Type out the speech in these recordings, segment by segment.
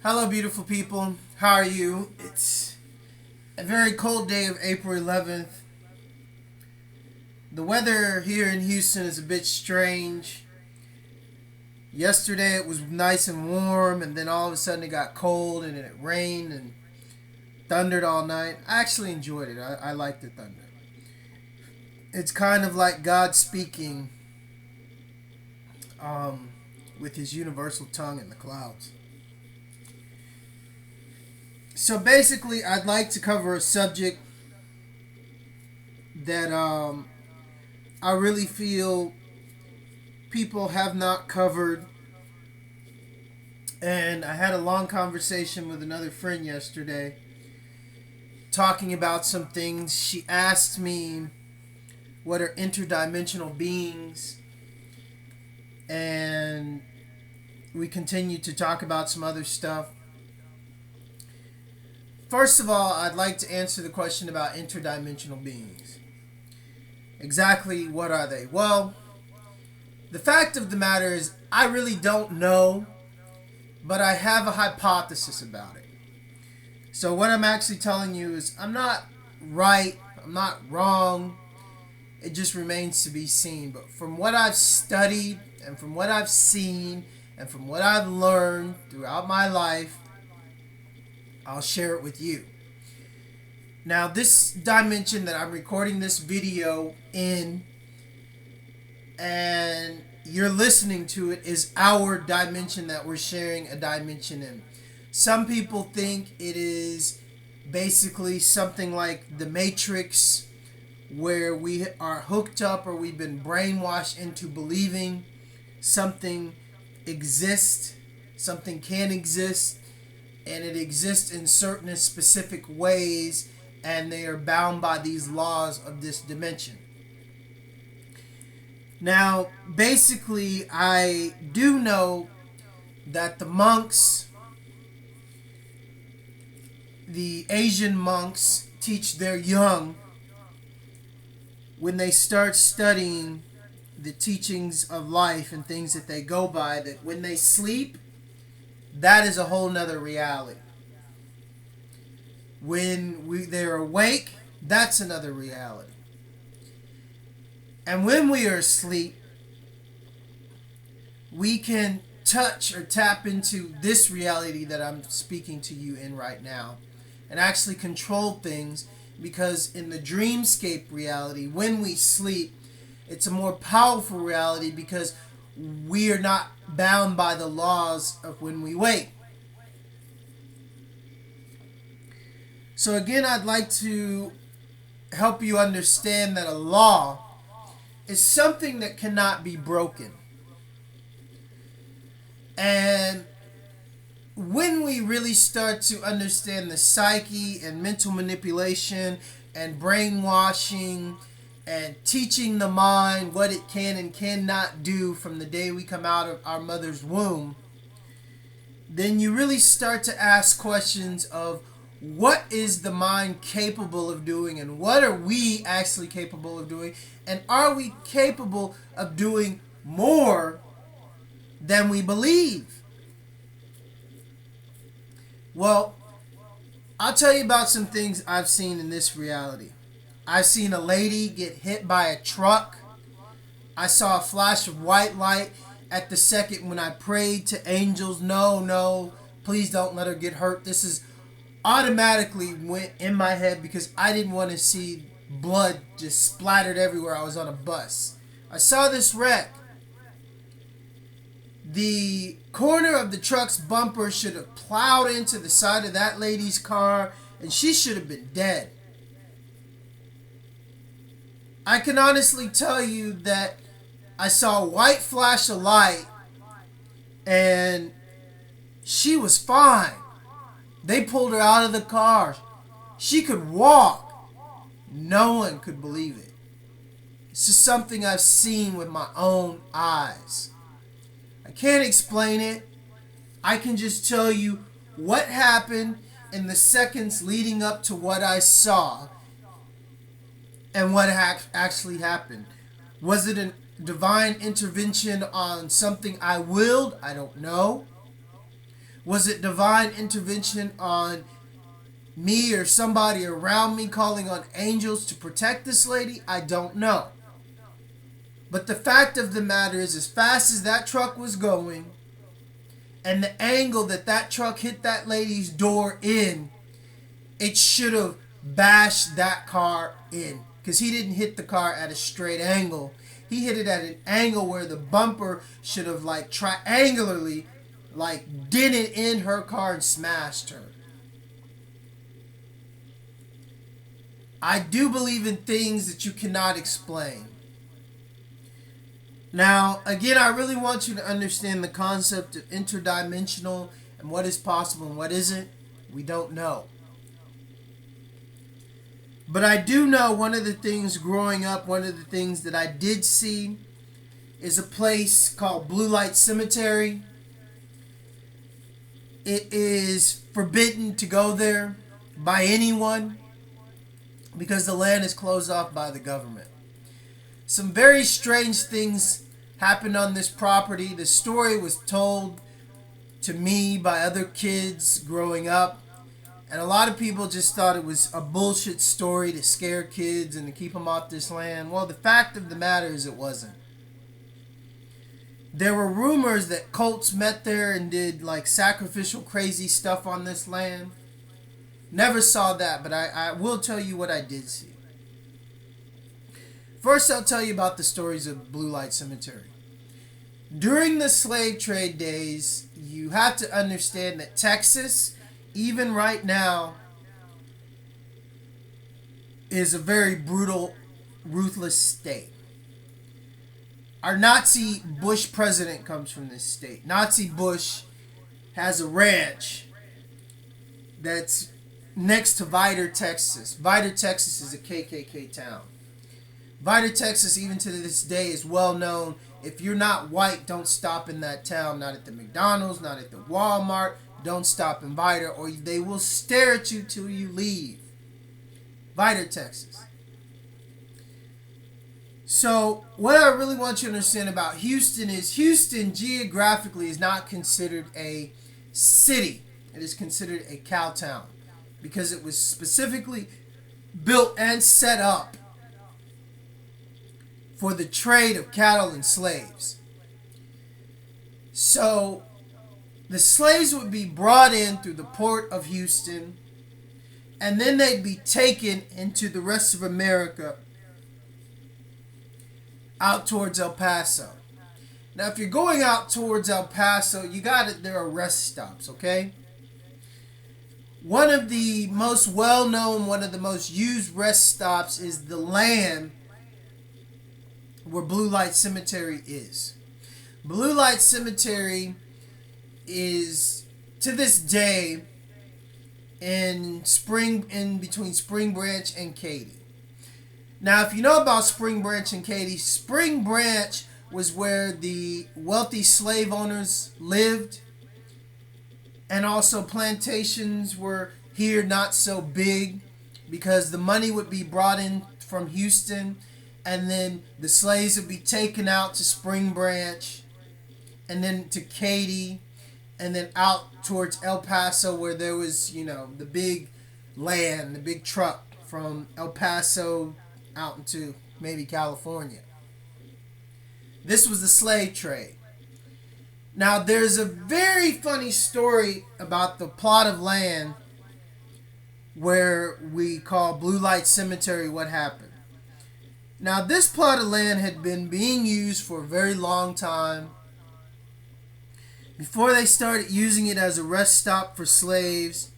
Hello, beautiful people. How are you? It's a very cold day of April 11th. The weather here in Houston is a bit strange. Yesterday it was nice and warm, and then all of a sudden it got cold, and then it rained and thundered all night. I actually enjoyed it. I like the thunder. It's kind of like God speaking with his universal tongue in the clouds. So basically, I'd like to cover a subject that I really feel people have not covered. And I had a long conversation with another friend yesterday talking about some things. She asked me what are interdimensional beings, and we continued to talk about some other stuff. First of all, I'd like to answer the question about interdimensional beings. Exactly what are they? Well, the fact of the matter is, I really don't know, but I have a hypothesis about it. So what I'm actually telling you is I'm not right, I'm not wrong, it just remains to be seen. But from what I've studied, and from what I've seen, and from what I've learned throughout my life, I'll share it with you. Now, this dimension that I'm recording this video in and you're listening to it is our dimension that we're sharing a dimension in. Some people think it is basically something like the Matrix, where we are hooked up or we've been brainwashed into believing something exists, something can exist, and it exists in certain specific ways, and they are bound by these laws of this dimension. Now, basically, I do know that the monks, the Asian monks, teach their young, when they start studying the teachings of life and things that they go by, that when they sleep, that is a whole nother reality. When they're awake, that's another reality. And when we are asleep, we can touch or tap into this reality that I'm speaking to you in right now and actually control things, because in the dreamscape reality, when we sleep, it's a more powerful reality because we are not bound by the laws of when we wake. So again, I'd like to help you understand that a law is something that cannot be broken. And when we really start to understand the psyche and mental manipulation and brainwashing and teaching the mind what it can and cannot do from the day we come out of our mother's womb, then you really start to ask questions of what is the mind capable of doing, and what are we actually capable of doing, and are we capable of doing more than we believe? Well, I'll tell you about some things I've seen in this reality. I've seen a lady get hit by a truck. I saw a flash of white light at the second when I prayed to angels, no, please don't let her get hurt. This is automatically went in my head because I didn't want to see blood just splattered everywhere. I was on a bus. I saw this wreck. The corner of the truck's bumper should have plowed into the side of that lady's car, and she should have been dead. I can honestly tell you that I saw a white flash of light, and she was fine. They pulled her out of the car. She could walk. No one could believe it. This is something I've seen with my own eyes. I can't explain it. I can just tell you what happened in the seconds leading up to what I saw and what actually happened. Was it a divine intervention on something I willed? I don't know. Was it divine intervention on me or somebody around me calling on angels to protect this lady? I don't know. But the fact of the matter is, as fast as that truck was going, and the angle that that truck hit that lady's door in, it should have bashed that car in. Because he didn't hit the car at a straight angle. He hit it at an angle where the bumper should have like triangularly like dented in her car and smashed her. I do believe in things that you cannot explain. Now, again, I really want you to understand the concept of interdimensional and what is possible and what isn't. We don't know. But I do know one of the things growing up, one of the things that I did see is a place called Blue Light Cemetery. It is forbidden to go there by anyone because the land is closed off by the government. Some very strange things happened on this property. The story was told to me by other kids growing up. And a lot of people just thought it was a bullshit story to scare kids and to keep them off this land. Well, the fact of the matter is it wasn't. There were rumors that cults met there and did like sacrificial crazy stuff on this land. Never saw that, but I will tell you what I did see. First, I'll tell you about the stories of Blue Light Cemetery. During the slave trade days, you have to understand that Texas, even right now, is a very brutal, ruthless state. Our Nazi Bush president comes from this state. Nazi Bush has a ranch that's next to Vidor, Texas. Vidor, Texas is a KKK town. Vidor, Texas, even to this day, is well known. If you're not white, don't stop in that town. Not at the McDonald's, not at the Walmart. Don't stop in Vidor, or they will stare at you till you leave. Vidor, Texas. So, what I really want you to understand about Houston is Houston geographically is not considered a city. It is considered a cow town because it was specifically built and set up for the trade of cattle and slaves. So, the slaves would be brought in through the port of Houston, and then they'd be taken into the rest of America out towards El Paso. Now, if you're going out towards El Paso, you got it. There are rest stops, okay? One of the most well-known, one of the most used rest stops is the land where Blue Light Cemetery is. Blue Light Cemetery is, to this day, in between Spring Branch and Katy. Now, if you know about Spring Branch and Katy, Spring Branch was where the wealthy slave owners lived, and also plantations were here, not so big, because the money would be brought in from Houston, and then the slaves would be taken out to Spring Branch, and then to Katy, and then out towards El Paso, where there was, the big land, the big truck from El Paso out into maybe California. This was the slave trade. Now, there's a very funny story about the plot of land where we call Blue Light Cemetery. What happened? Now, this plot of land had been being used for a very long time. Before they started using it as a rest stop for slaves,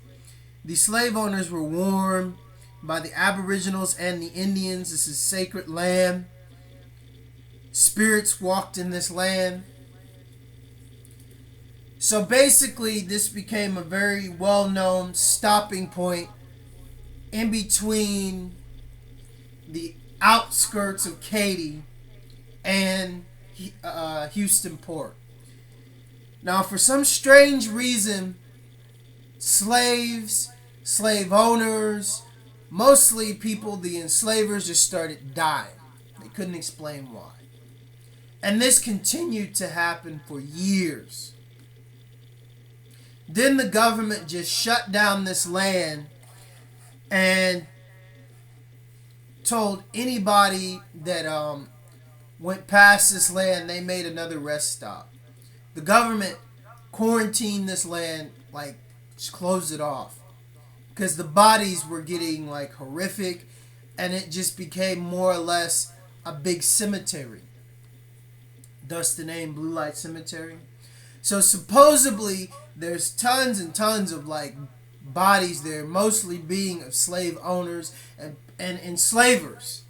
the slave owners were warned by the Aboriginals and the Indians. This is sacred land. Spirits walked in this land. So basically, this became a very well-known stopping point in between the outskirts of Katy and Houston Port. Now, for some strange reason, slaves, slave owners, mostly people, the enslavers, just started dying. They couldn't explain why. And this continued to happen for years. Then the government just shut down this land and told anybody that went past this land, they made another rest stop. The government quarantined this land, like, just closed it off. Because the bodies were getting, like, horrific, and it just became more or less a big cemetery. Thus the name Blue Light Cemetery. So supposedly there's tons and tons of, like, bodies there, mostly being of slave owners and enslavers.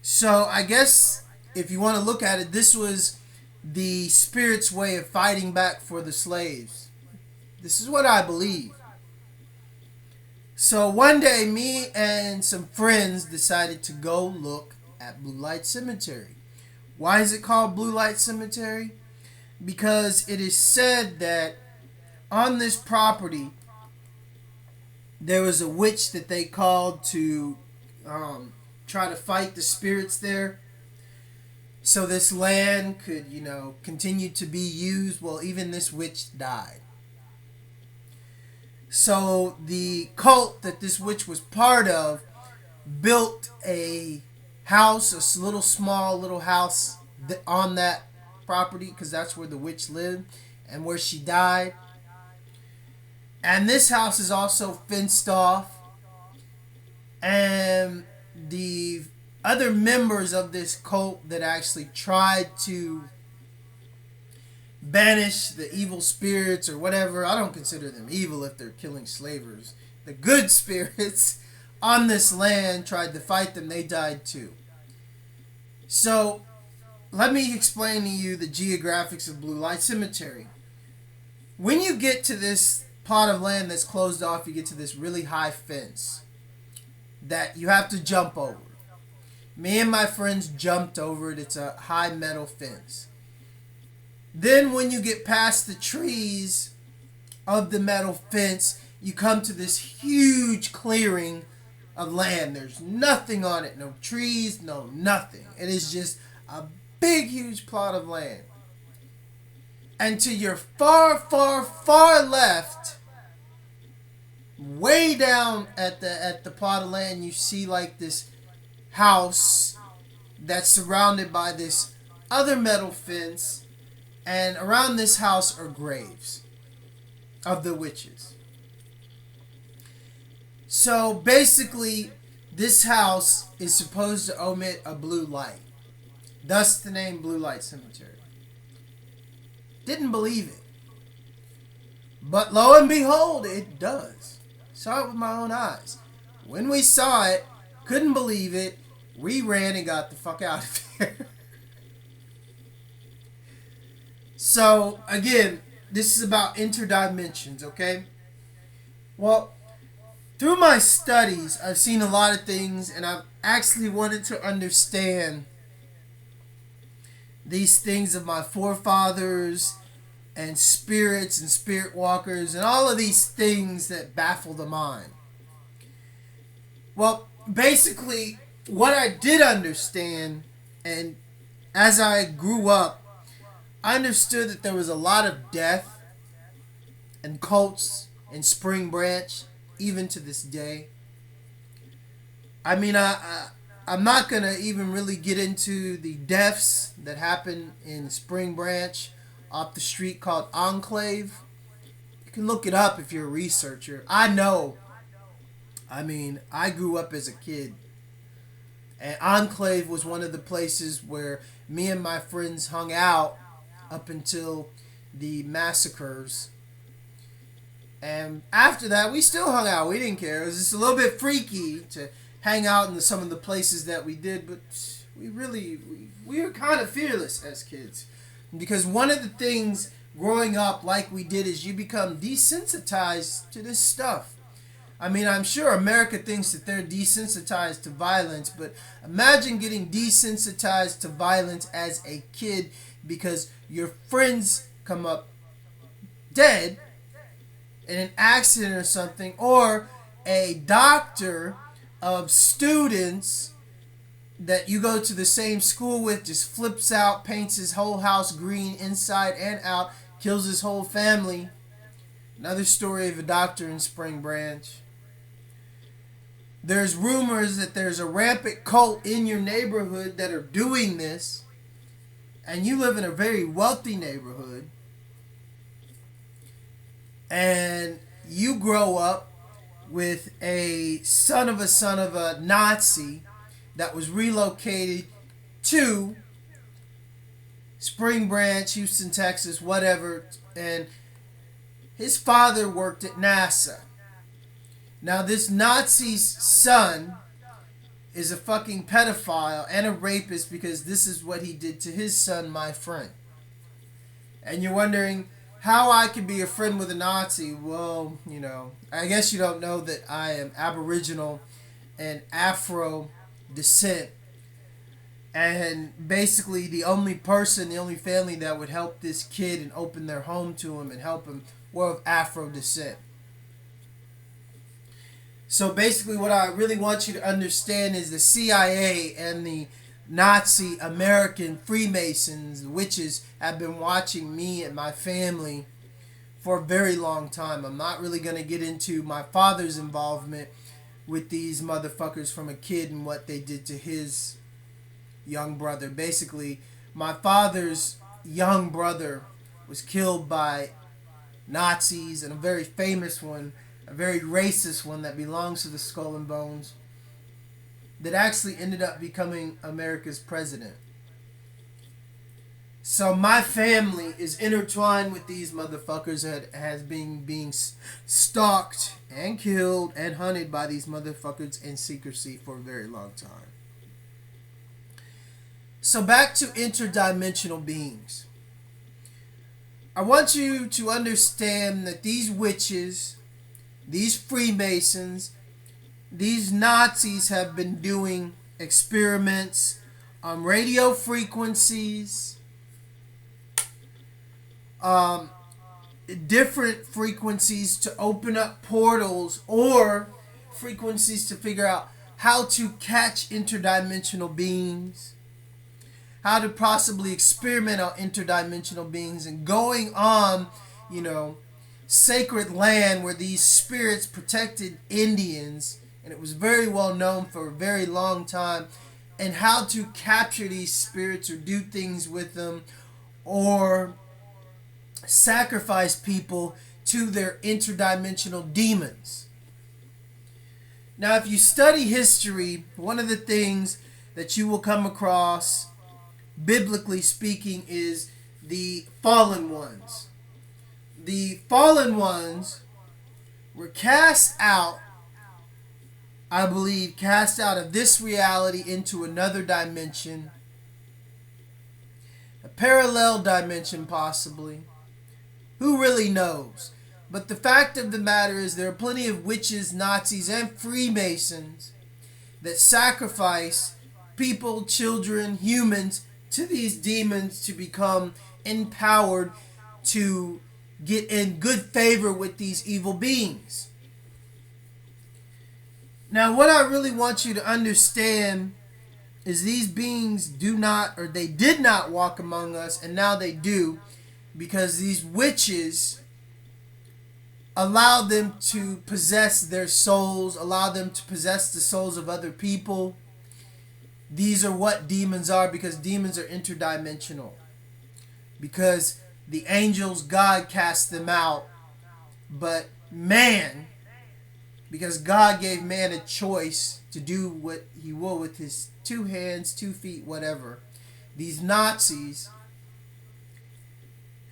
So I guess if you want to look at it, this was the spirit's way of fighting back for the slaves. This is what I believe. So one day, me and some friends decided to go look at Blue Light Cemetery. Why is it called Blue Light Cemetery? Because it is said that on this property there was a witch that they called to try to fight the spirits there, so this land could, continue to be used. Well, even this witch died. So the cult that this witch was part of built a house, a small house on that property, because that's where the witch lived and where she died. And this house is also fenced off. And the other members of this cult that actually tried to banish the evil spirits or whatever, I don't consider them evil if they're killing slavers. The good spirits on this land tried to fight them. They died too. So let me explain to you the geographics of Blue Light Cemetery. When you get to this plot of land that's closed off, you get to this really high fence that you have to jump over. Me and my friends jumped over it. It's a high metal fence. Then when you get past the trees of the metal fence, you come to this huge clearing of land. There's nothing on it. No trees, no nothing. It is just a big, huge plot of land. And to your far, far, far left, way down at the plot of land, you see like this house that's surrounded by this other metal fence. And around this house are graves of the witches. So basically, this house is supposed to emit a blue light. Thus the name Blue Light Cemetery. Didn't believe it. But lo and behold, it does. Saw it with my own eyes. When we saw it, couldn't believe it, we ran and got the fuck out of there. So, again, this is about interdimensions, okay? Well, through my studies, I've seen a lot of things, and I've actually wanted to understand these things of my forefathers and spirits and spirit walkers and all of these things that baffle the mind. Well, basically, what I did understand, and as I grew up, I understood that there was a lot of death and cults in Spring Branch, even to this day. I mean, I'm not going to even really get into the deaths that happened in Spring Branch off the street called Enclave. You can look it up if you're a researcher. I know. I mean, I grew up as a kid. And Enclave was one of the places where me and my friends hung out up until the massacres. And after that, we still hung out. We didn't care. It was just a little bit freaky to hang out in some of the places that we did. But we were kind of fearless as kids. Because one of the things growing up like we did is you become desensitized to this stuff. I mean, I'm sure America thinks that they're desensitized to violence. But imagine getting desensitized to violence as a kid because your friends come up dead in an accident or something, or a doctor of students that you go to the same school with just flips out, paints his whole house green inside and out, kills his whole family. Another story of a doctor in Spring Branch. There's rumors that there's a rampant cult in your neighborhood that are doing this, and you live in a very wealthy neighborhood, and you grow up with a son of a Nazi that was relocated to Spring Branch, Houston, Texas, whatever, and his father worked at NASA. Now, this Nazi's son is a fucking pedophile and a rapist because this is what he did to his son, my friend. And you're wondering how I could be a friend with a Nazi. Well, I guess you don't know that I am Aboriginal and Afro descent. And basically the only family that would help this kid and open their home to him and help him were of Afro descent. So basically what I really want you to understand is the CIA and the Nazi American Freemasons, the witches, have been watching me and my family for a very long time. I'm not really going to get into my father's involvement with these motherfuckers from a kid and what they did to his young brother. Basically, my father's young brother was killed by Nazis, and a very famous one, a very racist one that belongs to the Skull and Bones, that actually ended up becoming America's president. So my family is intertwined with these motherfuckers that has been being stalked and killed and hunted by these motherfuckers in secrecy for a very long time. So back to interdimensional beings. I want you to understand that these witches, these Freemasons, these Nazis have been doing experiments on radio frequencies, different frequencies to open up portals, or frequencies to figure out how to catch interdimensional beings, how to possibly experiment on interdimensional beings, and going on, sacred land where these spirits protected Indians, and it was very well known for a very long time, and how to capture these spirits or do things with them or sacrifice people to their interdimensional demons. Now, if you study history, one of the things that you will come across, biblically speaking, is the fallen ones. The fallen ones were cast out, I believe, cast out of this reality into another dimension, a parallel dimension possibly. Who really knows? But the fact of the matter is there are plenty of witches, Nazis, and Freemasons that sacrifice people, children, humans to these demons to become empowered to get in good favor with these evil beings. Now, what I really want you to understand is these beings do not, or they did not walk among us, and now they do, because these witches allow them to possess their souls, allow them to possess the souls of other people. These are what demons are, because demons are interdimensional. Because the angels, God cast them out, but man, because God gave man a choice to do what he will with his 2 hands, 2 feet, whatever. These Nazis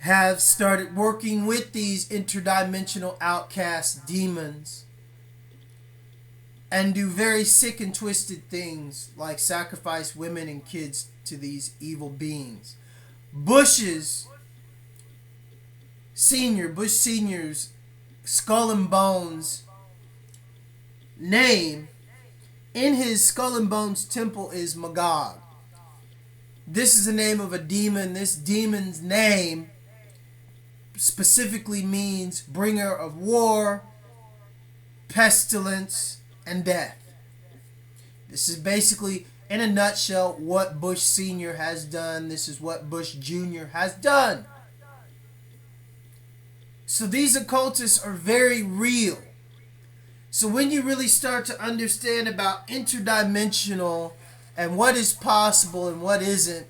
have started working with these interdimensional outcast demons and do very sick and twisted things like sacrifice women and kids to these evil beings. Bush Senior's Skull and Bones name in his Skull and Bones temple is Magog. This is the name of a demon. This demon's name specifically means bringer of war, pestilence, and death. This is basically in a nutshell, what Bush Sr. has done. This is what Bush Jr. has done. So these occultists are very real. So when you really start to understand about interdimensional and what is possible and what isn't,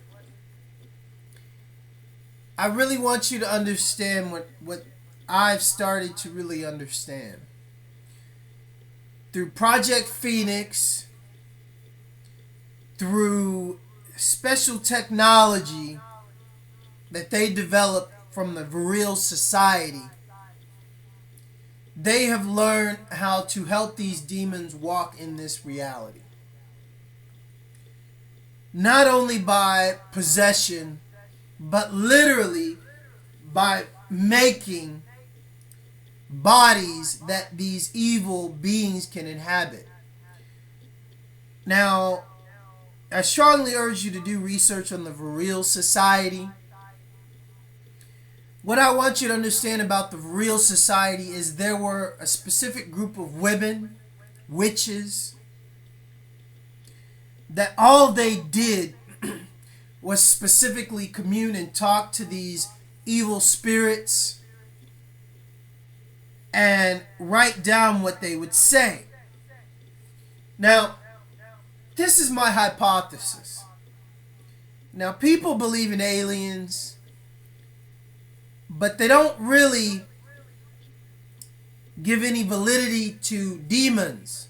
I really want you to understand what I've started to really understand. Through Project Phoenix, through special technology that they developed from the Vril Society, they have learned how to help these demons walk in this reality. Not only by possession, but literally by making bodies that these evil beings can inhabit. Now, I strongly urge you to do research on the Vril Society. What I want you to understand about the Vril Society is there were a specific group of women, witches, that all they did was specifically commune and talk to these evil spirits and write down what they would say. Now, this is my hypothesis. Now, people believe in aliens, but they don't really give any validity to demons,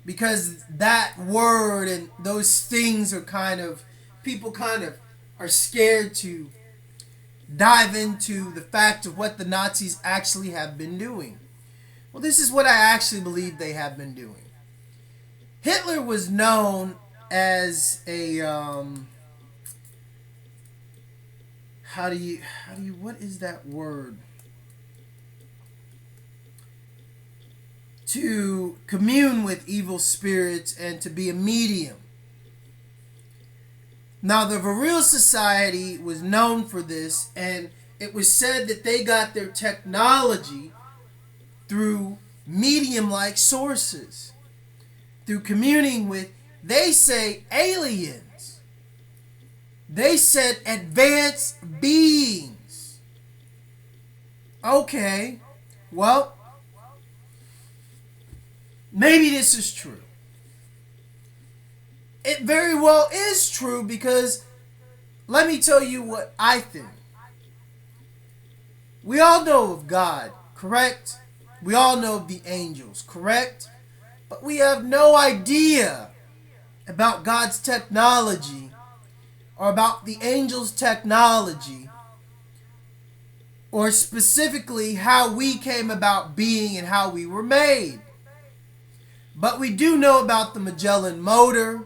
because that word and those things are people kind of are scared to dive into the fact of what the Nazis actually have been doing. Well, this is what I actually believe they have been doing. Hitler was known as a what is that word? To commune with evil spirits and to be a medium. Now, the Vril Society was known for this, and it was said that they got their technology through medium-like sources, through communing with, they say, aliens. They said advanced beings. Okay, well, maybe this is true. It very well is true, because let me tell you what I think. We all know of God, correct? We all know of the angels, correct? But we have no idea about God's technology or about the angels' technology, or specifically how we came about being and how we were made. But we do know about the Magellan motor.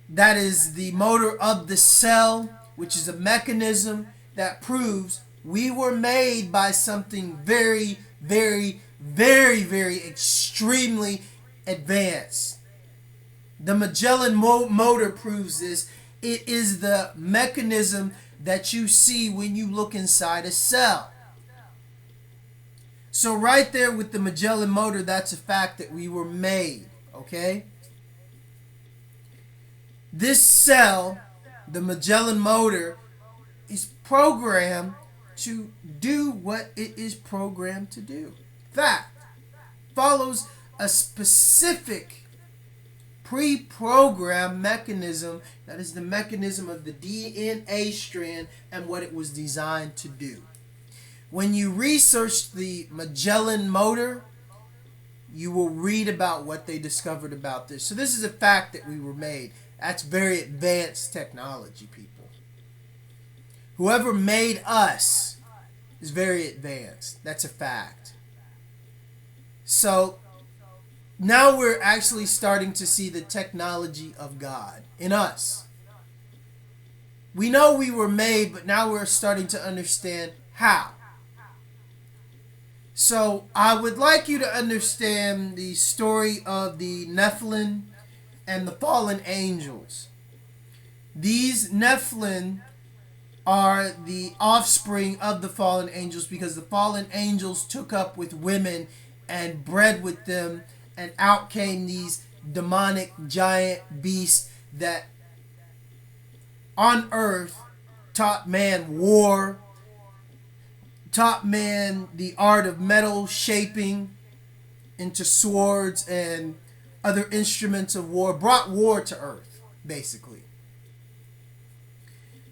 That is the motor of the cell, which is a mechanism that proves we were made by something very, very, very, very extremely advanced. The Magellan motor proves this. It is the mechanism that you see when you look inside a cell. So right there with the Magellan motor, that's a fact that we were made, okay? This cell, the Magellan motor, is programmed to do what it is programmed to do. Fact. Follows a specific pre-programmed mechanism, that is the mechanism of the DNA strand and what it was designed to do. When you research the Magellan motor, you will read about what they discovered about this. So this is a fact that we were made. That's very advanced technology, people. Whoever made us is very advanced. That's a fact. So now we're actually starting to see the technology of God in us. We know we were made, but now we're starting to understand how. So I would like you to understand the story of the Nephilim and the fallen angels. These Nephilim are the offspring of the fallen angels, because the fallen angels took up with women and bred with them, and out came these demonic giant beast that on earth taught man war, taught man the art of metal shaping into swords and other instruments of war, brought war to earth, basically.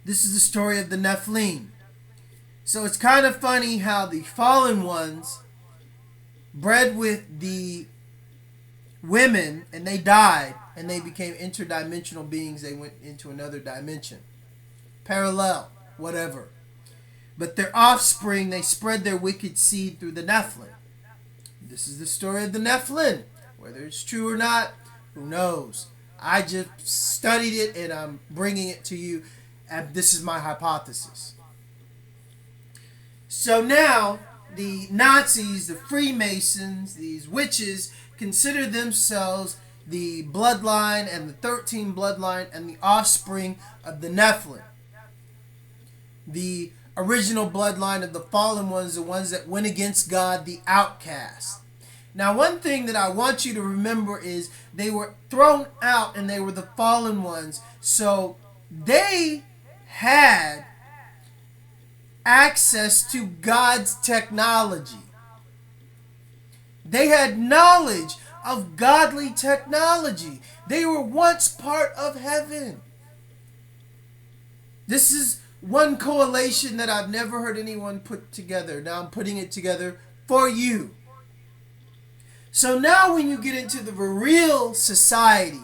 This is the story of the Nephilim. So it's kind of funny how the fallen ones bred with the women and they died and they became interdimensional beings. They went into another dimension. Parallel, whatever. But their offspring, they spread their wicked seed through the Nephilim. This is the story of the Nephilim. Whether it's true or not, who knows? I just studied it and I'm bringing it to you, and this is my hypothesis. So now, the Nazis, the Freemasons, these witches, consider themselves the bloodline and the 13 bloodline and the offspring of the Nephilim. The original bloodline of the fallen ones, the ones that went against God, the outcast. Now, one thing that I want you to remember is they were thrown out and they were the fallen ones. So they had access to God's technology. They had knowledge of godly technology. They were once part of heaven. This is one correlation that I've never heard anyone put together. Now I'm putting it together for you. So now when you get into the real society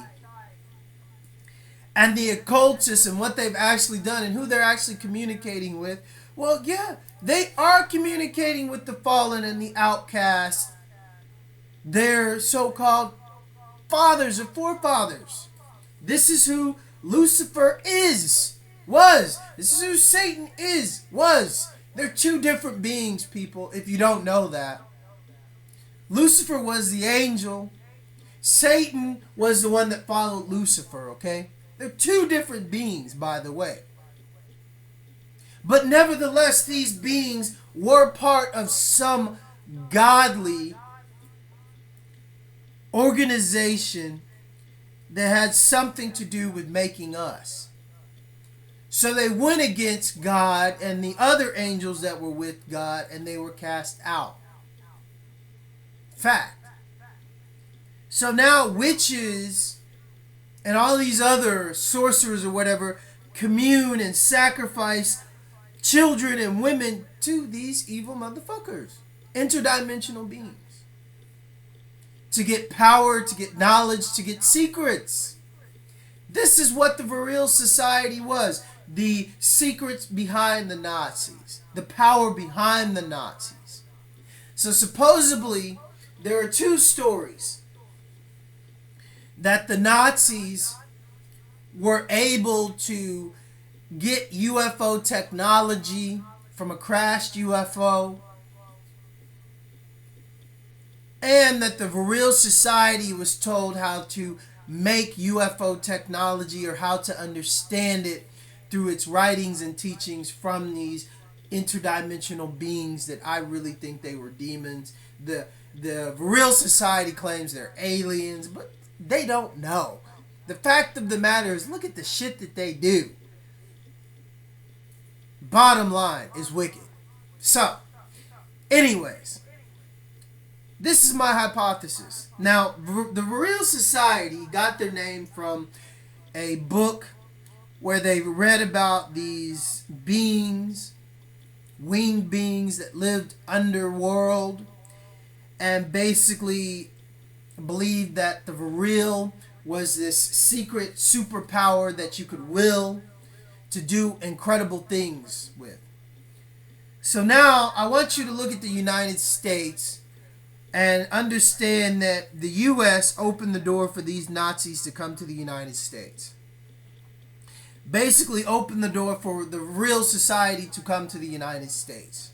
and the occultists and what they've actually done and who they're actually communicating with, well, yeah, they are communicating with the fallen and the outcast, their so-called fathers or forefathers. This is who Lucifer was. This is who Satan was. They're two different beings, people, if you don't know that. Lucifer was the angel. Satan was the one that followed Lucifer, okay? They're two different beings, by the way. But nevertheless, these beings were part of some godly organization that had something to do with making us. So they went against God and the other angels that were with God, and they were cast out. Fact. So now witches and all these other sorcerers or whatever commune and sacrifice children and women to these evil motherfuckers, interdimensional beings, to get power, to get knowledge, to get secrets. This is what the Vril society was. The secrets behind the Nazis, the power behind the Nazis. So supposedly there are two stories that the Nazis were able to get UFO technology from a crashed UFO, and that the Vril society was told how to make UFO technology or how to understand it through its writings and teachings from these interdimensional beings that I really think they were demons. The Vril society claims they're aliens, but they don't know. The fact of the matter is, look at the shit that they do. Bottom line is wicked. So, anyways, this is my hypothesis. Now, the Vril society got their name from a book where they read about these beings, winged beings that lived underworld, and basically believed that the Vril was this secret superpower that you could will to do incredible things with. So now I want you to look at the United States and understand that the U.S. opened the door for these Nazis to come to the United States. Basically opened the door for the Vril society to come to the United States.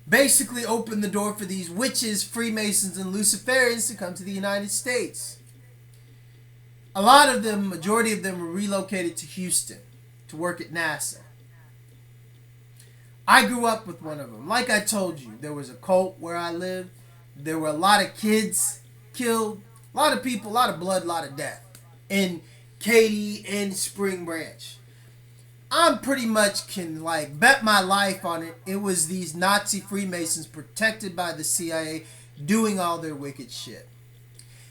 Basically opened the door for these witches, Freemasons, and Lucifaireins to come to the United States. A lot of them, majority of them, were relocated to Houston to work at NASA. I grew up with one of them. Like I told you, there was a cult where I lived. There were a lot of kids killed A lot of people, a lot of blood, a lot of death. In Katy and Spring Branch. I'm pretty much can like bet my life on it. It was these Nazi Freemasons protected by the CIA doing all their wicked shit.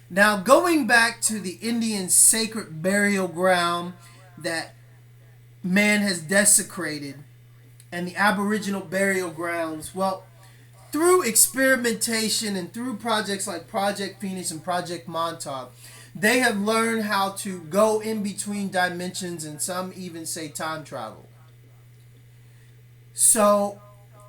Now going back to the Indian sacred burial ground that man has desecrated and the Aboriginal burial grounds, well, through experimentation and through projects like Project Phoenix and Project Montauk, they have learned how to go in between dimensions, and some even say time travel. So,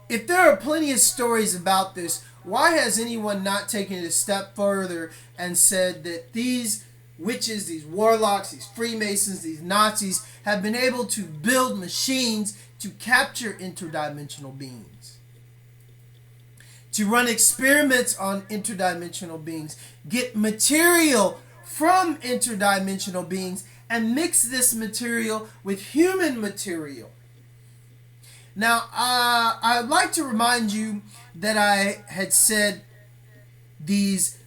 if there are plenty of stories about this, why has anyone not taken it a step further and said that these witches, these warlocks, these Freemasons, these Nazis have been able to build machines to capture interdimensional beings? To run experiments on interdimensional beings, get material from interdimensional beings, and mix this material with human material. Now, I'd like to remind you that I had said these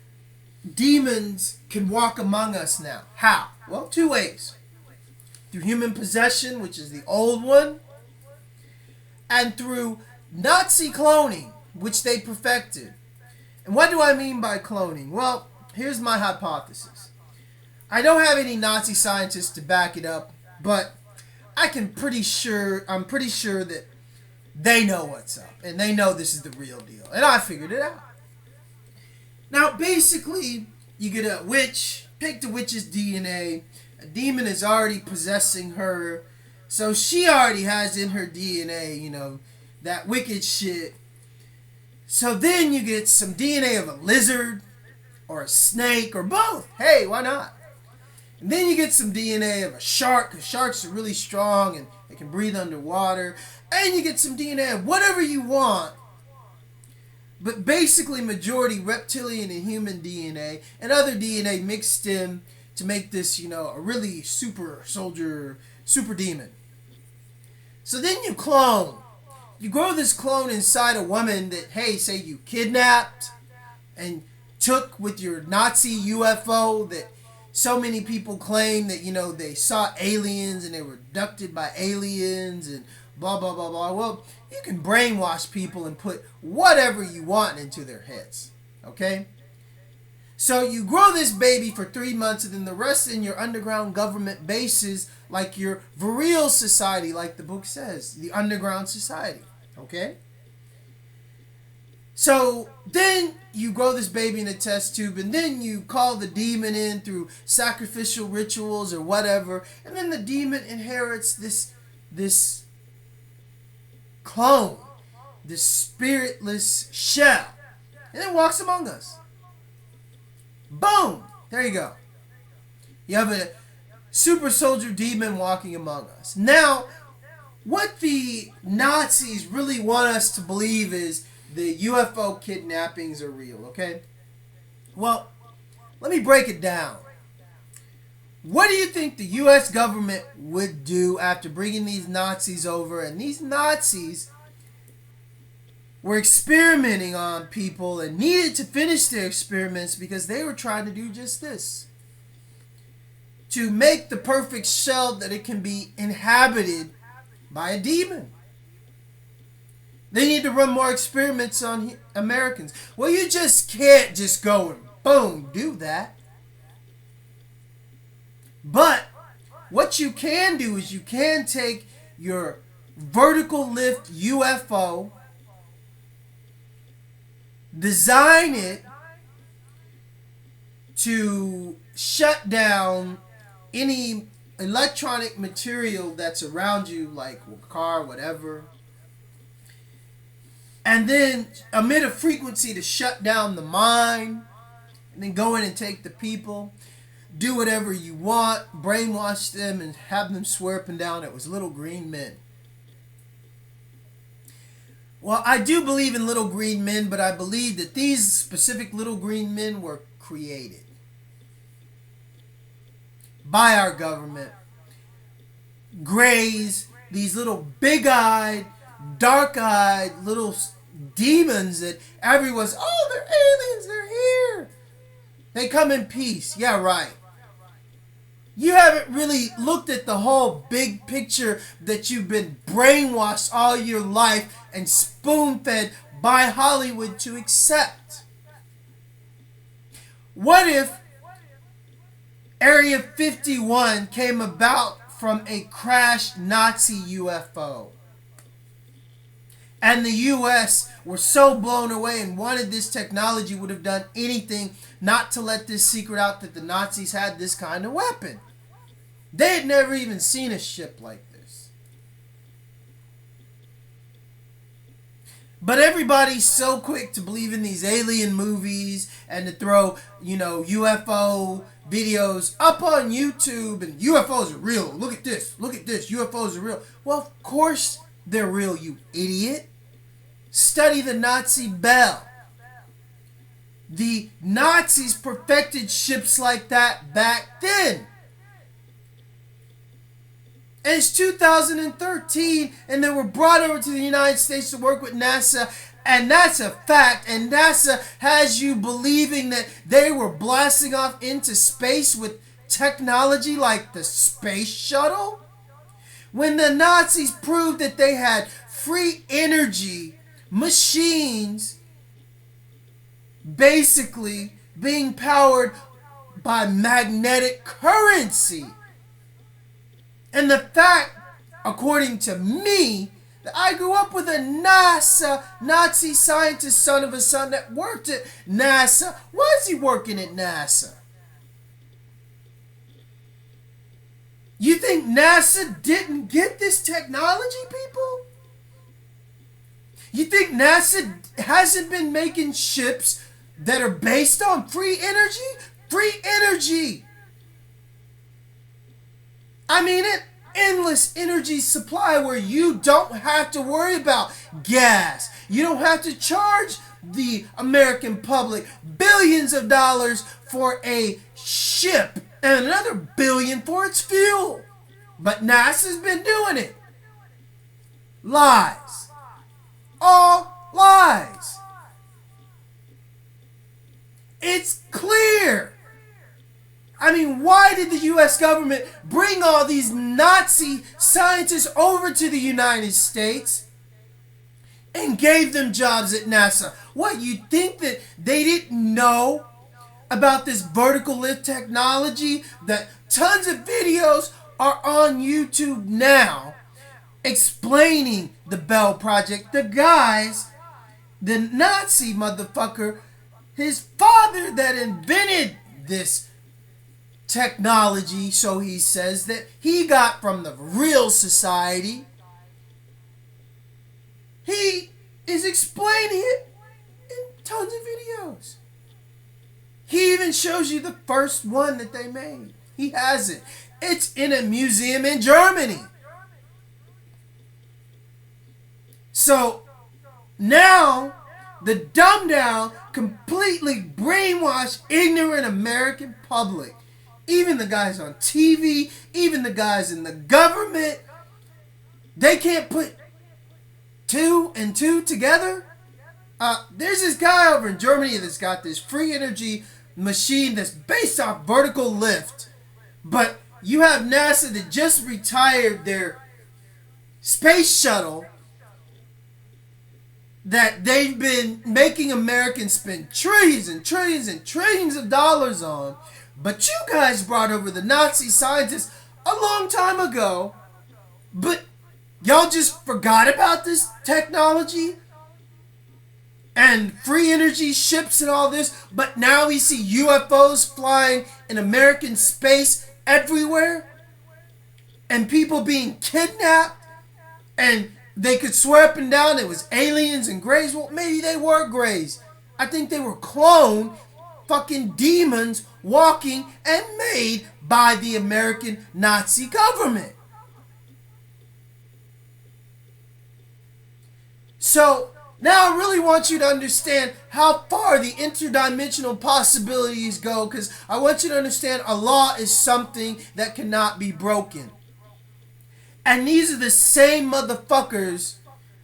demons can walk among us now. How? Well, two ways. Through human possession, which is the old one, and through Nazi cloning, which they perfected. And what do I mean by cloning? Well, here's my hypothesis. I don't have any Nazi scientists to back it up, but I'm pretty sure that they know what's up, and they know this is the real deal, and I figured it out. Now, basically, you get a witch, pick the witch's DNA, a demon is already possessing her, so she already has in her DNA, that wicked shit. So then you get some DNA of a lizard, or a snake, or both. Hey, why not? And then you get some DNA of a shark, because sharks are really strong and they can breathe underwater. And you get some DNA of whatever you want. But basically majority reptilian and human DNA and other DNA mixed in to make this, a really super soldier, super demon. So then you clone. You grow this clone inside a woman that, hey, say you kidnapped and took with your Nazi UFO that so many people claim that, they saw aliens and they were abducted by aliens and blah, blah, blah, blah. Well, you can brainwash people and put whatever you want into their heads, okay? So you grow this baby for 3 months, and then the rest in your underground government bases, like your Virile society, like the book says, the underground society, okay? So then you grow this baby in a test tube, and then you call the demon in through sacrificial rituals or whatever, and then the demon inherits this clone, this spiritless shell, and it walks among us. Boom! There you go. You have a super soldier demon walking among us. Now, what the Nazis really want us to believe is the UFO kidnappings are real, okay? Well, let me break it down. What do you think the U.S. government would do after bringing these Nazis over? And these Nazis were experimenting on people and needed to finish their experiments because they were trying to do just this. To make the perfect shell that it can be inhabited by a demon. They need to run more experiments on Americans. Well, you just can't just go and boom, do that. But what you can do is you can take your vertical lift UFO, design it to shut down any electronic material that's around you, like a car, whatever, and then emit a frequency to shut down the mind, and then go in and take the people, do whatever you want, brainwash them, and have them swear up and down it was little green men. Well, I do believe in little green men, but I believe that these specific little green men were created by our government. Greys, these little big-eyed, dark-eyed little demons that everyone's, oh, they're aliens, they're here. They come in peace. Yeah, right. You haven't really looked at the whole big picture that you've been brainwashed all your life and spoon-fed by Hollywood to accept. What if Area 51 came about from a crashed Nazi UFO? And the U.S. were so blown away and wanted this technology, would have done anything not to let this secret out that the Nazis had this kind of weapon. They had never even seen a ship like this. But everybody's so quick to believe in these alien movies and to throw, UFO videos up on YouTube, and UFOs are real. Look at this. Look at this. UFOs are real. Well, of course they're real, you idiot. Study the Nazi Bell. The Nazis perfected ships like that back then. And it's 2013, and they were brought over to the United States to work with NASA, and that's a fact. And NASA has you believing that they were blasting off into space with technology like the space shuttle? When the Nazis proved that they had free energy machines basically being powered by magnetic currency. And the fact, according to me, that I grew up with a Nazi scientist son of a son that worked at NASA. Why is he working at NASA? You think NASA didn't get this technology, people? You think NASA hasn't been making ships that are based on free energy? Free energy! I mean, an endless energy supply where you don't have to worry about gas. You don't have to charge the American public billions of dollars for a ship and another billion for its fuel. But NASA's been doing it. Lies. All lies. It's clear. I mean, why did the U.S. government bring all these Nazi scientists over to the United States and gave them jobs at NASA? What, you think that they didn't know about this vertical lift technology? That tons of videos are on YouTube now explaining the Bell Project. The guys, the Nazi motherfucker, his father that invented this technology, so he says, that he got from the real society. He is explaining it in tons of videos. He even shows you the first one that they made. He has it. It's in a museum in Germany. So now the dumbed down, completely brainwashed, ignorant American public, even the guys on TV, even the guys in the government, they can't put two and two together. There's this guy over in Germany that's got this free energy machine that's based off vertical lift. But you have NASA that just retired their space shuttle that they've been making Americans spend trillions and trillions and trillions of dollars on. But you guys brought over the Nazi scientists a long time ago. But y'all just forgot about this technology and free energy ships and all this. But now we see UFOs flying in American space everywhere. And people being kidnapped. And they could swear up and down it was aliens and greys. Well, maybe they were greys. I think they were cloned fucking demons walking and made by the American Nazi government. So now I really want you to understand how far the interdimensional possibilities go, because I want you to understand a law is something that cannot be broken. And these are the same motherfuckers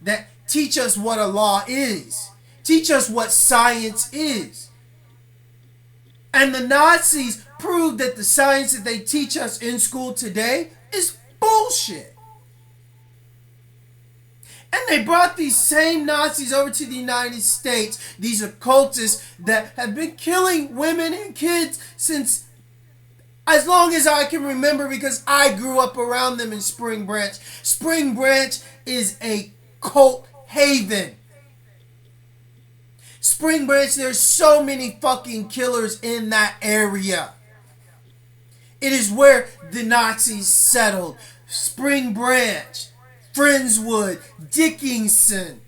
that teach us what a law is, teach us what science is. And the Nazis proved that the science that they teach us in school today is bullshit. And they brought these same Nazis over to the United States, these occultists that have been killing women and kids since as long as I can remember, because I grew up around them in Spring Branch. Spring Branch is a cult haven. Spring Branch, there's so many fucking killers in that area. It is where the Nazis settled. Spring Branch, Friendswood, Dickinson.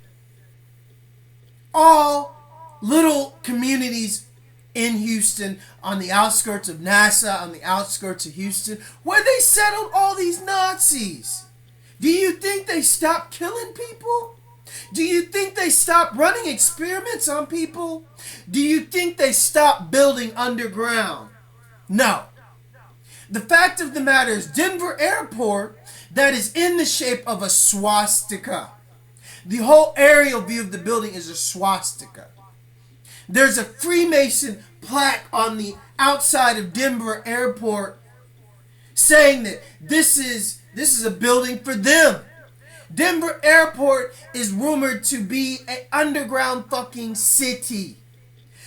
All little communities in Houston, on the outskirts of NASA, on the outskirts of Houston, where they settled all these Nazis. Do you think they stopped killing people? Do you think they stopped running experiments on people? Do you think they stopped building underground? No. The fact of the matter is, Denver Airport, that is in the shape of a swastika. The whole aerial view of the building is a swastika. There's a Freemason plaque on the outside of Denver Airport saying that this is a building for them. Denver Airport is rumored to be an underground fucking city.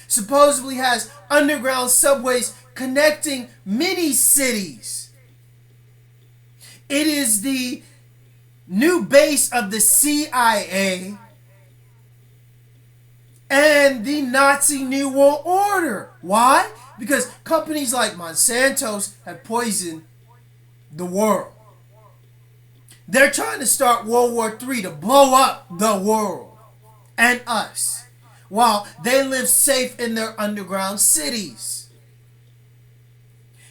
Supposedly has underground subways connecting many cities. It is the new base of the CIA and the Nazi New World Order. Why? Because companies like Monsanto's have poisoned the world. They're trying to start World War III to blow up the world and us, while they live safe in their underground cities.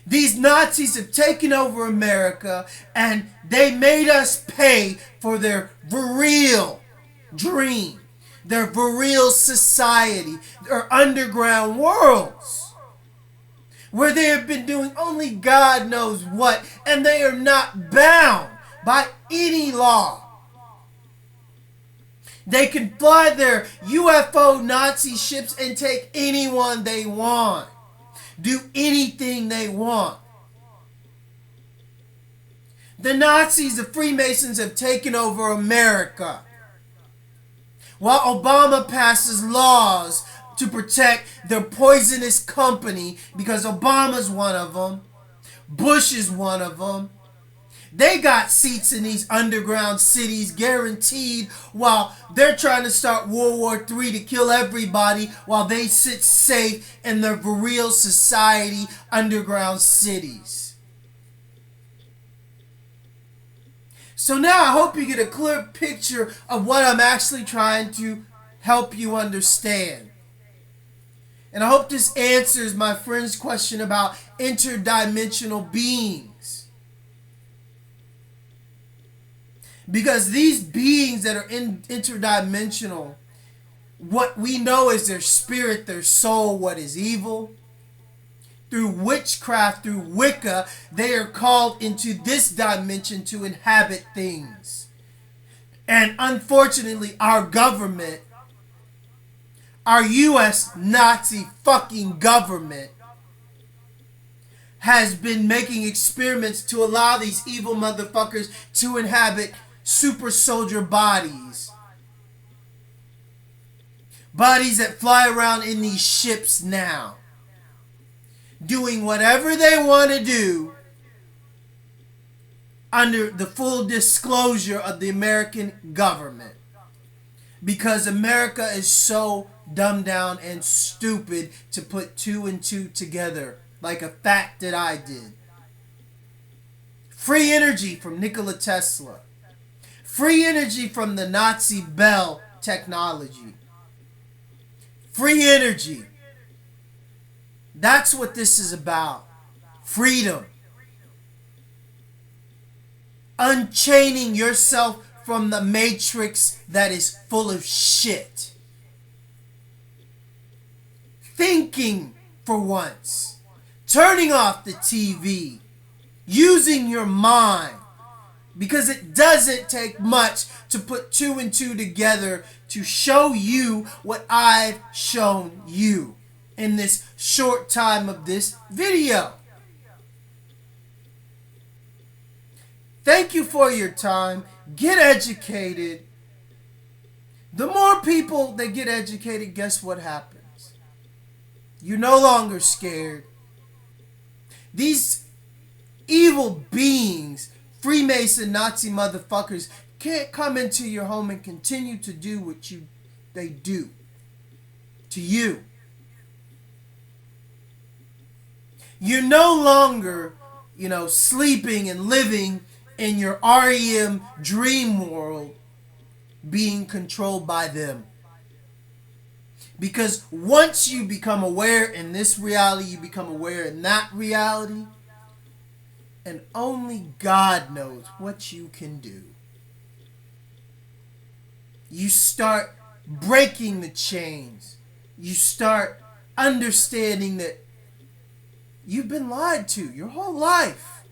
These Nazis have taken over America, and they made us pay for their virile dream, their virile society, their underground worlds, where they have been doing only God knows what, and they are not bound by any law. They can fly their UFO Nazi ships and take anyone they want. Do anything they want. The Nazis, the Freemasons, have taken over America, while Obama passes laws to protect their poisonous company, because Obama's one of them. Bush is one of them. They got seats in these underground cities guaranteed, while they're trying to start World War III to kill everybody, while they sit safe in their virile society underground cities. So now I hope you get a clear picture of what I'm actually trying to help you understand. And I hope this answers my friend's question about interdimensional beings. Because these beings that are interdimensional, what we know is their spirit, their soul, what is evil. Through witchcraft, through Wicca, they are called into this dimension to inhabit things. And unfortunately, our government, our U.S. Nazi fucking government, has been making experiments to allow these evil motherfuckers to inhabit super soldier bodies. Bodies that fly around in these ships now, doing whatever they want to do under the full disclosure of the American government. Because America is so dumbed down and stupid to put two and two together, like a fact that I did. Free energy from Nikola Tesla. Free energy from the Nazi Bell technology. Free energy. That's what this is about. Freedom. Unchaining yourself from the matrix that is full of shit. Thinking for once. Turning off the TV. Using your mind. Because it doesn't take much to put two and two together to show you what I've shown you in this short time of this video. Thank you for your time. Get educated. The more people that get educated, guess what happens? You're no longer scared. These evil beings, Freemason Nazi motherfuckers, can't come into your home and continue to do what they do to you. You're no longer, sleeping and living in your REM dream world, being controlled by them. Because once you become aware in this reality, you become aware in that reality, and only God knows what you can do. You start breaking the chains. You start understanding that you've been lied to your whole life.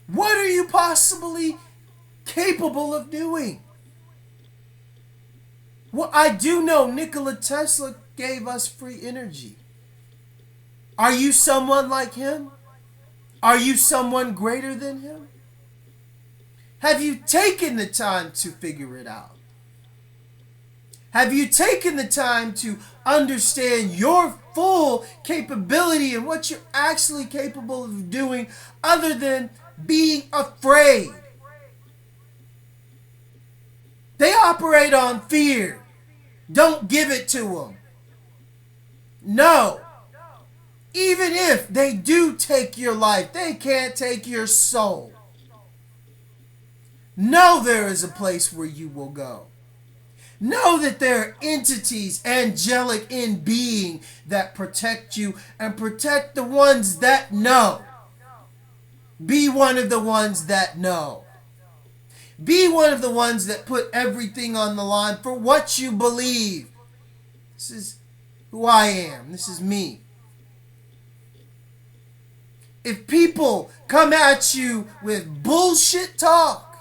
What are you possibly capable of doing? Well, I do know Nikola Tesla gave us free energy. Are you someone like him? Are you someone greater than him? Have you taken the time to figure it out? Have you taken the time to understand your full capability and what you're actually capable of doing other than being afraid? They operate on fear. Don't give it to them. No. Even if they do take your life, they can't take your soul. Know there is a place where you will go. Know that there are entities, angelic in being, that protect you and protect the ones that know. Be one of the ones that know. Be one of the ones that put everything on the line for what you believe. This is who I am. This is me. If people come at you with bullshit talk,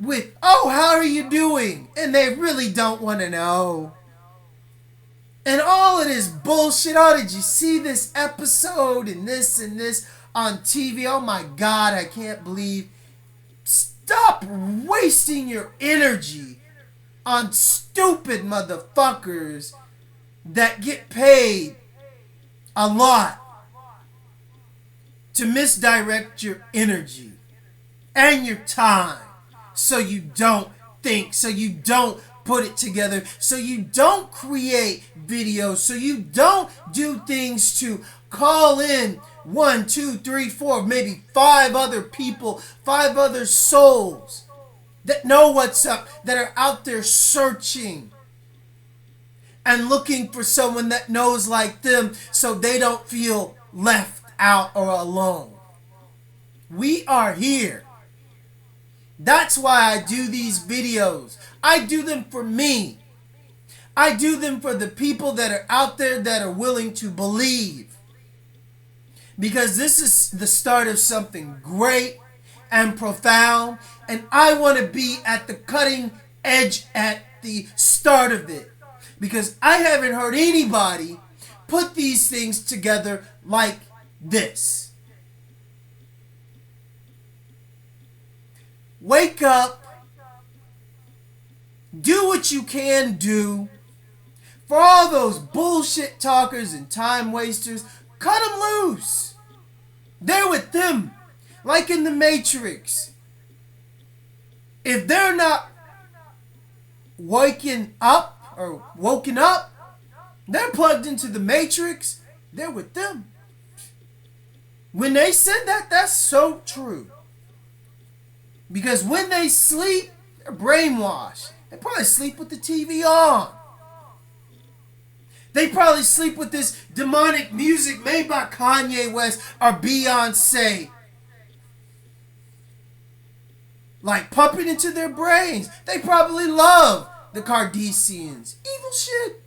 with, oh, how are you doing? And they really don't want to know. And all it is bullshit. Oh, did you see this episode and this on TV? Oh my God, I can't believe. Stop wasting your energy on stupid motherfuckers that get paid a lot to misdirect your energy and your time. So you don't think, so you don't put it together, so you don't create videos, so you don't do things to call in 1, 2, 3, 4, maybe 5 other people, 5 other souls that know what's up, that are out there searching and looking for someone that knows like them so they don't feel left out or alone. We are here. That's why I do these videos. I do them for me. I do them for the people that are out there that are willing to believe. Because this is the start of something great and profound. And I want to be at the cutting edge at the start of it. Because I haven't heard anybody put these things together like this. Wake up. Do what you can do. For all those bullshit talkers and time wasters, cut them loose. They're with them. Like in the Matrix. If they're not woken up, they're plugged into the Matrix, they're with them. When they said that, that's so true. Because when they sleep, they're brainwashed. They probably sleep with the TV on. They probably sleep with this demonic music made by Kanye West or Beyonce. Like pumping into their brains. They probably love the Kardashians. Evil shit.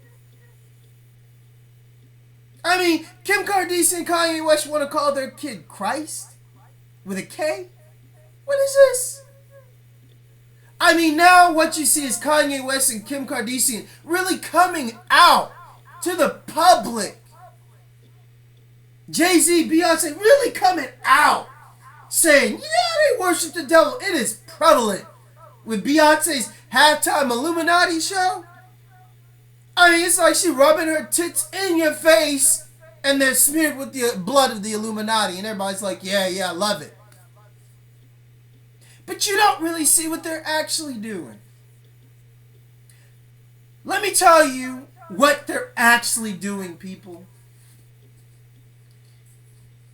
I mean, Kim Kardashian and Kanye West want to call their kid Christ? With a K? What is this? I mean, now what you see is Kanye West and Kim Kardashian really coming out to the public. Jay-Z, Beyonce really coming out saying, yeah, they worship the devil. It is prevalent with Beyonce's halftime Illuminati show. I mean, it's like she rubbing her tits in your face and they're smeared with the blood of the Illuminati. And everybody's like, yeah, I love it. But you don't really see what they're actually doing. Let me tell you what they're actually doing, people.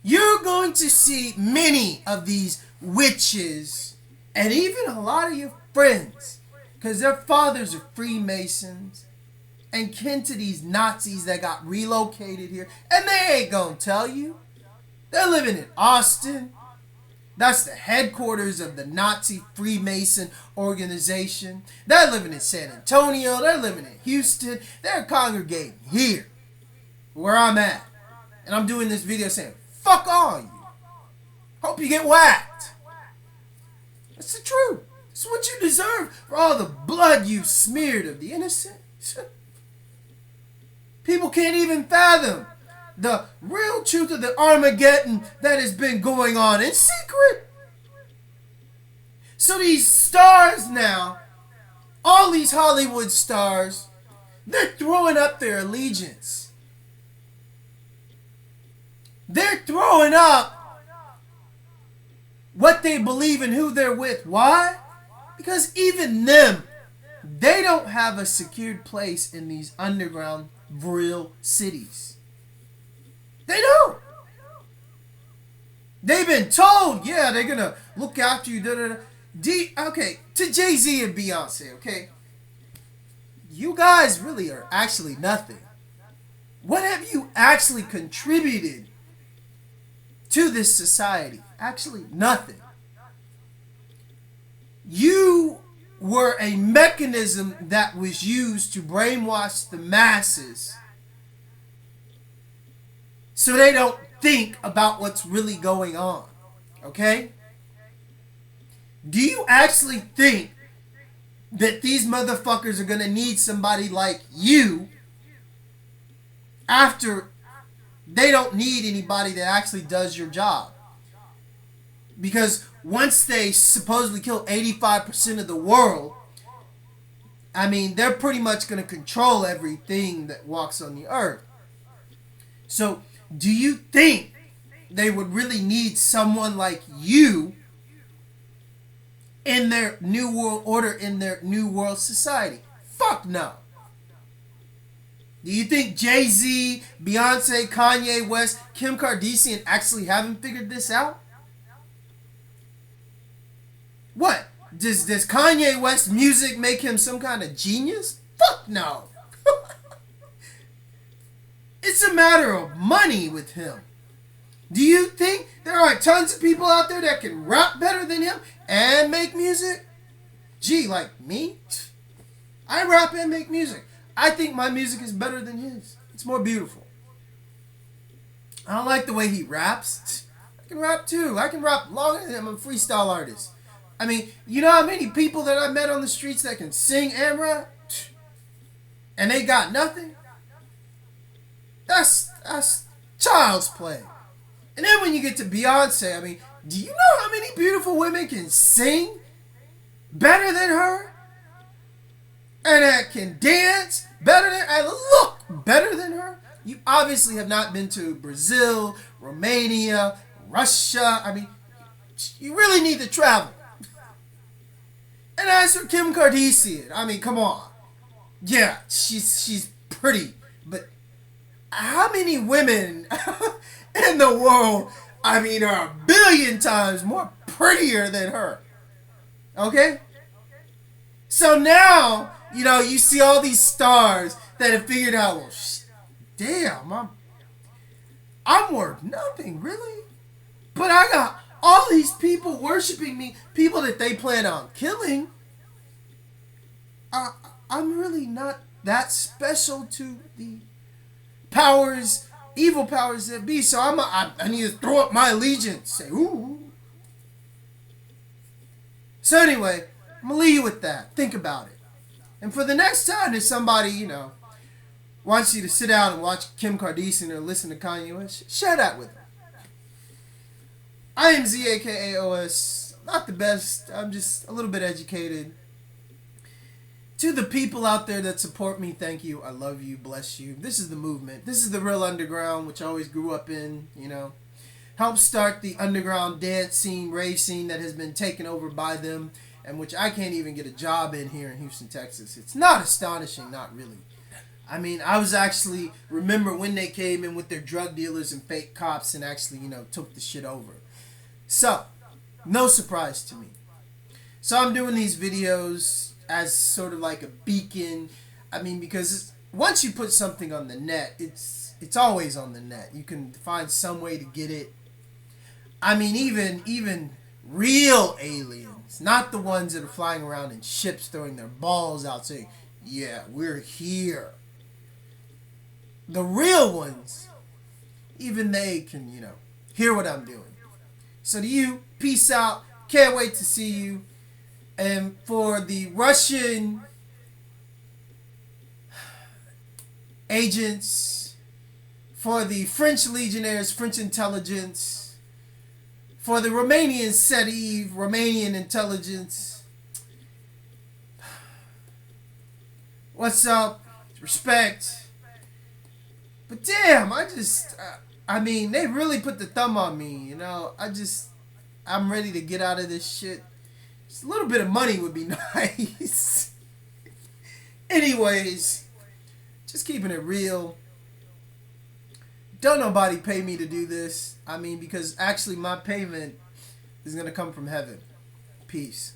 You're going to see many of these witches and even a lot of your friends, because their fathers are Freemasons and kin to these Nazis that got relocated here, and they ain't gonna tell you. They're living in Austin. That's the headquarters of the Nazi Freemason organization. They're living in San Antonio. They're living in Houston. They're congregating here, where I'm at. And I'm doing this video saying, fuck all you. Hope you get whacked. That's the truth. It's what you deserve for all the blood you smeared of the innocent. People can't even fathom the real truth of the Armageddon that has been going on in secret. So these stars now, all these Hollywood stars, they're throwing up their allegiance. They're throwing up what they believe and who they're with. Why? Because even them, they don't have a secured place in these underground real cities. They don't. They've been told, yeah, they're gonna look after you. Okay, to Jay-Z and Beyonce, okay? You guys really are actually nothing. What have you actually contributed to this society? Actually, nothing. You were a mechanism that was used to brainwash the masses so they don't think about what's really going on. Okay? Do you actually think that these motherfuckers are going to need somebody like you after they don't need anybody that actually does your job? Because once they supposedly kill 85% of the world, I mean, they're pretty much going to control everything that walks on the earth. So, do you think they would really need someone like you in their new world order, in their new world society? Fuck no. Do you think Jay-Z, Beyonce, Kanye West, Kim Kardashian actually haven't figured this out? What? Does Kanye West music make him some kind of genius? Fuck no. It's a matter of money with him. Do you think there are tons of people out there that can rap better than him and make music? Gee, like me? I rap and make music. I think my music is better than his. It's more beautiful. I don't like the way he raps. I can rap too. I can rap longer than him. I'm a freestyle artist. I mean, you know how many people that I met on the streets that can sing and rap? And they got nothing? That's child's play. And then when you get to Beyonce, I mean, do you know how many beautiful women can sing better than her? And that can dance better than, and look better than her? You obviously have not been to Brazil, Romania, Russia. I mean, you really need to travel. And as for Kim Kardashian, I mean, come on. Yeah, she's pretty, but how many women in the world, I mean, are a billion times more prettier than her? Okay? So now, you know, you see all these stars that have figured out, well, damn, I'm worth nothing, really. But I got all these people worshiping me, people that they plan on killing. I'm really not that special to the powers, evil powers that be. So I need to throw up my allegiance. Say, ooh. So anyway, I'm going to leave you with that. Think about it. And for the next time there's somebody, wants you to sit down and watch Kim Kardashian or listen to Kanye West, share that with them. I am Zakaos. Not the best. I'm just a little bit educated. To the people out there that support me, thank you. I love you. Bless you. This is the movement. This is the real underground, which I always grew up in, Helped start the underground dance scene, rave scene that has been taken over by them, and which I can't even get a job in here in Houston, Texas. It's not astonishing, not really. I mean, I was actually, remember when they came in with their drug dealers and fake cops and actually, took the shit over. So, no surprise to me. So I'm doing these videos as sort of like a beacon. I mean, because once you put something on the net, it's always on the net. You can find some way to get it. I mean, even real aliens, not the ones that are flying around in ships throwing their balls out saying, yeah, we're here. The real ones, even they can, hear what I'm doing. So to you, peace out. Can't wait to see you. And for the Russian agents, for the French legionnaires, French intelligence, for the Romanian SETIV, Romanian intelligence, what's up? Respect. But damn, they really put the thumb on me, I'm ready to get out of this shit. Just a little bit of money would be nice. Anyways, just keeping it real. Don't nobody pay me to do this. Because actually my payment is going to come from heaven. Peace.